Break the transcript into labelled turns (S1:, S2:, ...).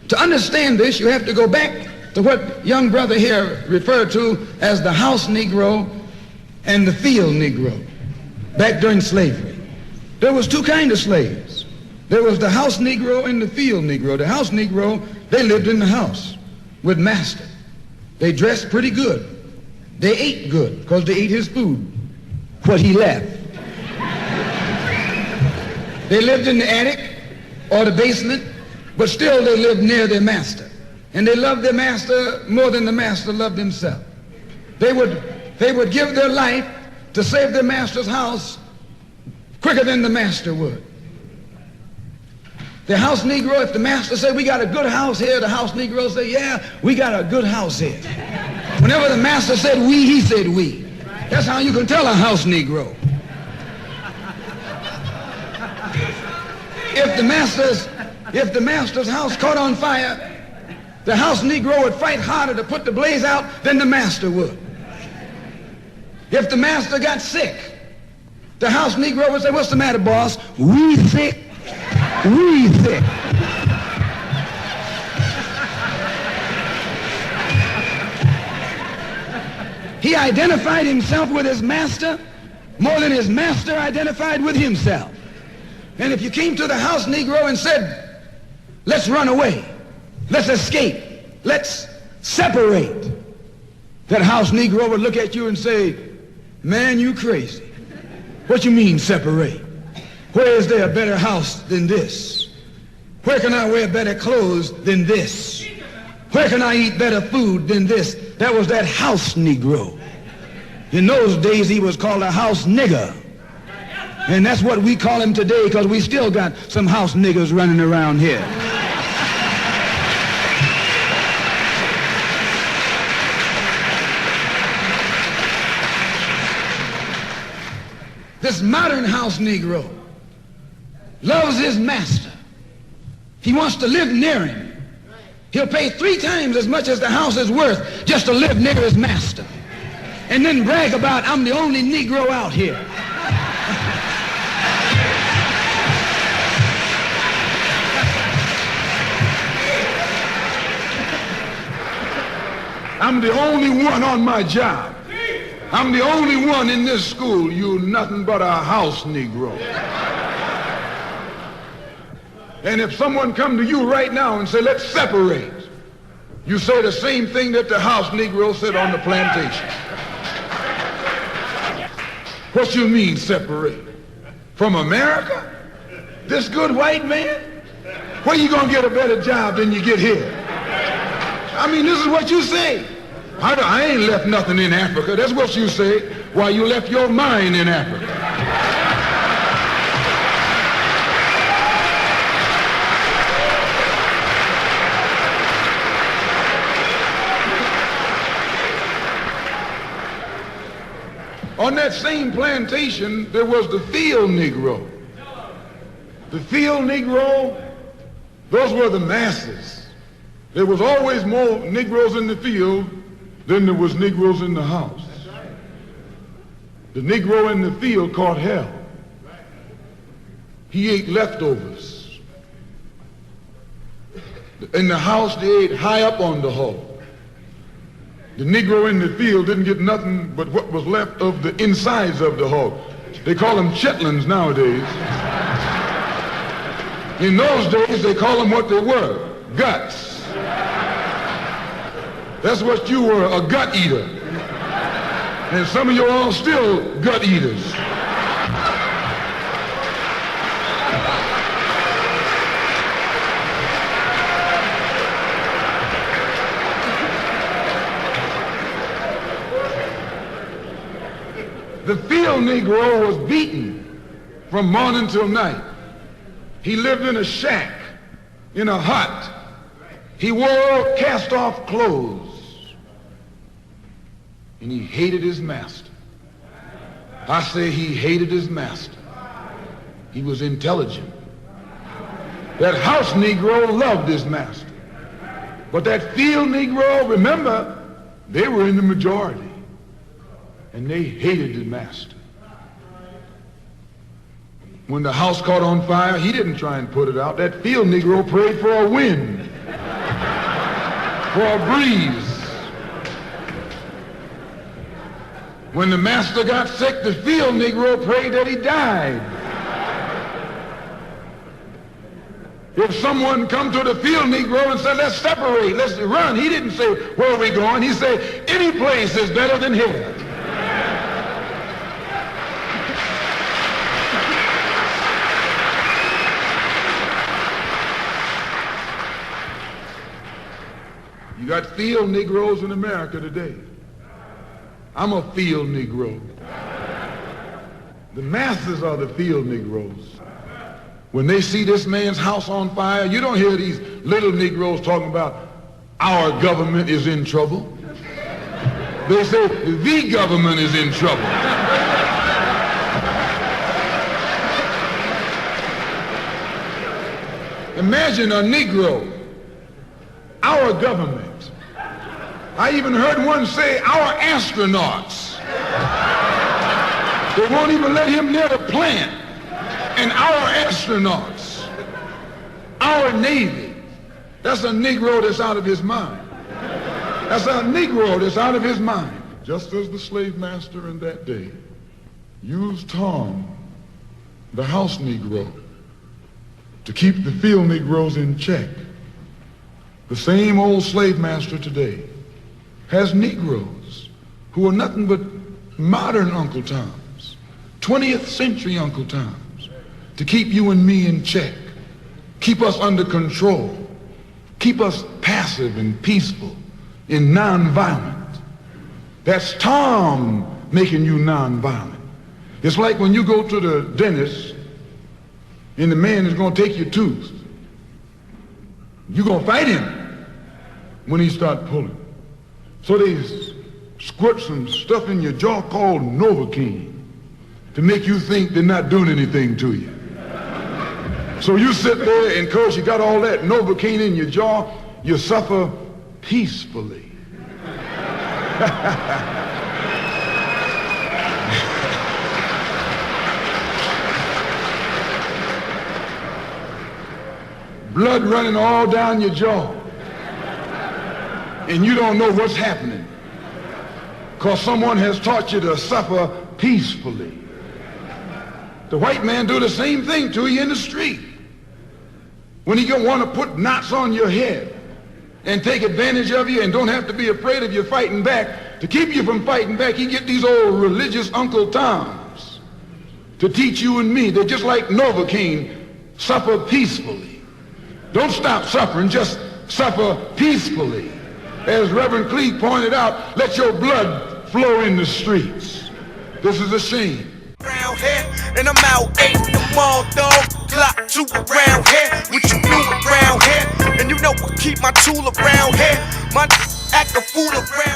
S1: To understand this, you have to go back to what young brother here referred to as the house Negro and the field Negro back during slavery. There was two kinds of slaves. There was the house Negro and the field Negro. The house Negro, they lived in the house with master. They dressed pretty good. They ate good because they ate his food, what he left. They lived in the attic or the basement, but still they lived near their master. And they loved their master more than the master loved himself. They would give their life to save their master's house quicker than the master would. The house Negro, if the master said, we got a good house here, the house Negro say, yeah, we got a good house here. Whenever the master said we, he said we. That's how you can tell a house Negro. If the master's house caught on fire, the house Negro would fight harder to put the blaze out than the master would. If the master got sick, the house Negro would say, what's the matter, boss? We sick. We sick. He identified himself with his master more than his master identified with himself. And if you came to the house Negro and said, let's run away, let's escape, let's separate, that house Negro would look at you and say, man, you crazy. What you mean separate? Where is there a better house than this? Where can I wear better clothes than this? Where can I eat better food than this? That was that house Negro. In those days, he was called a house nigger. And that's what we call him today because we still got some house niggers running around here. This modern house Negro loves his master. He wants to live near him. He'll pay 3 times as much as the house is worth just to live near his master. And then brag about, I'm the only Negro out here. I'm the only one on my job. I'm the only one in this school. You nothing but a house Negro. And if someone come to you right now and say, let's separate, you say the same thing that the house Negro said on the plantation. What you mean separate? From America? This good white man? Where you gonna get a better job than you get here? I mean, this is what you say. I ain't left nothing in Africa. That's what you say. Why, you left your mind in Africa. On that same plantation, there was the field Negro. The field Negro, those were the masses. There was always more Negroes in the field than there was Negroes in the house. The Negro in the field caught hell. He ate leftovers. In the house, they ate high up on the hog. The Negro in the field didn't get nothing but what was left of the insides of the hog. They call them chitlins nowadays. In those days, they call them what they were, guts. That's what you were, a gut eater. And some of you all still gut eaters. The field Negro was beaten from morning till night. He lived in a shack, in a hut. He wore cast-off clothes. And he hated his master. I say he hated his master. He was intelligent. That house Negro loved his master. But that field Negro, remember, they were in the majority. And they hated the master. When the house caught on fire, he didn't try and put it out. That field Negro prayed for a wind. for a breeze. When the master got sick, the field Negro prayed that he died. If someone come to the field Negro and said, let's separate, let's run, he didn't say, where are we going? He said, any place is better than here. You got field Negroes in America today. I'm a field Negro. The masses are the field Negroes. When they see this man's house on fire, you don't hear these little Negroes talking about our government is in trouble. They say the government is in trouble. Imagine a Negro, our government. I even heard one say our astronauts. They won't even let him near the plant. And our astronauts, our Navy, that's a Negro that's out of his mind. That's a Negro that's out of his mind. Just as the slave master in that day used Tom, the house Negro, to keep the field Negroes in check, the same old slave master today has Negroes who are nothing but modern Uncle Toms, 20th century Uncle Toms, to keep you and me in check, keep us under control, keep us passive and peaceful and nonviolent. That's Tom making you nonviolent. It's like when you go to the dentist and the man is going to take your tooth. You're going to fight him when he starts pulling. So they squirt some stuff in your jaw called Novocaine to make you think they're not doing anything to you. So you sit there and because you got all that Novocaine in your jaw, you suffer peacefully. Blood running all down your jaw. And you don't know what's happening because someone has taught you to suffer peacefully. The white man do the same thing to you in the street. When he want to put knots on your head and take advantage of you and don't have to be afraid of you fighting back, to keep you from fighting back, he get these old religious Uncle Toms to teach you and me. They're just like Novocaine, suffer peacefully. Don't stop suffering, just suffer peacefully. As Reverend Cleave pointed out, let your blood flow in the streets. This is a shame.
S2: Around here, and I'm out 8 in the mall, dog. Clock 2 around here, what you do around here? And you know I keep my tool around here. My act a fool around.